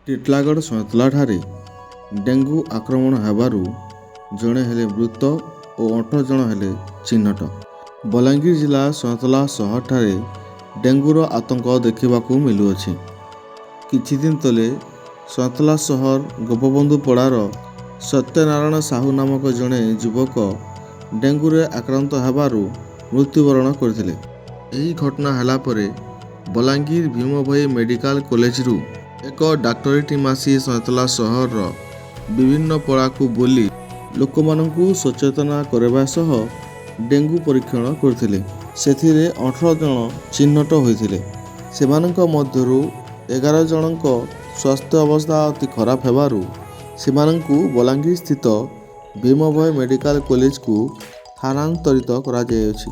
Titlagarh ସଇଁତଳାଠାରେ dengue ଆକ୍ରମଣ ହେବାରୁ ଜଣେ ହେଲେ ମୃତ ଓ 18 ଜଣ ହେଲେ ଚିହ୍ନଟ। ବଲାଙ୍ଗୀର ଜିଲ୍ଲା ସଇଁତଳା ସହରଠାରେ ଡେଙ୍ଗୁର ଆତଙ୍କ ଦେଖିବାକୁ ମିଳୁଅଛି। କିଛିଦିନ ତଳେ ସଇଁତଳା ସହର ଗୋପବନ୍ଧୁପଡ଼ାର ସତ୍ୟନାରାୟଣ ସାହୁ ନାମକ ଜଣେ ଯୁବକ ଡେଙ୍ଗୁରେ ଆକ୍ରାନ୍ତ ହେବାରୁ ମୃତ୍ୟୁବରଣ କରିଥିଲେ। ଏହି ଘଟଣା ହେଲା ପରେ ବଲାଙ୍ଗୀର ଭୀମଭୋଇ ମେଡିକାଲ କଲେଜରୁ ଏକ ଡାକ୍ତରୀ ଟିମ୍ ଆସି ସଇଁତଳା ସହରର ବିଭିନ୍ନ ପଡ଼ାକୁ ବୁଲି ଲୋକମାନଙ୍କୁ ସଚେତନ କରାଇବା ସହ ଡେଙ୍ଗୁ ପରୀକ୍ଷଣ କରିଥିଲେ। ସେଥିରେ 18 ଜଣ ଚିହ୍ନଟ ହୋଇଥିଲେ। ସେମାନଙ୍କ ମଧ୍ୟରୁ 11 ଜଣଙ୍କ ସ୍ୱାସ୍ଥ୍ୟ ଅବସ୍ଥା ଅତି ଖରାପ ହେବାରୁ ସେମାନଙ୍କୁ ବଲାଙ୍ଗୀର ସ୍ଥିତ ଭୀମଭୋଇ ମେଡିକାଲ କଲେଜକୁ ସ୍ଥାନାନ୍ତରିତ କରାଯାଇଅଛି।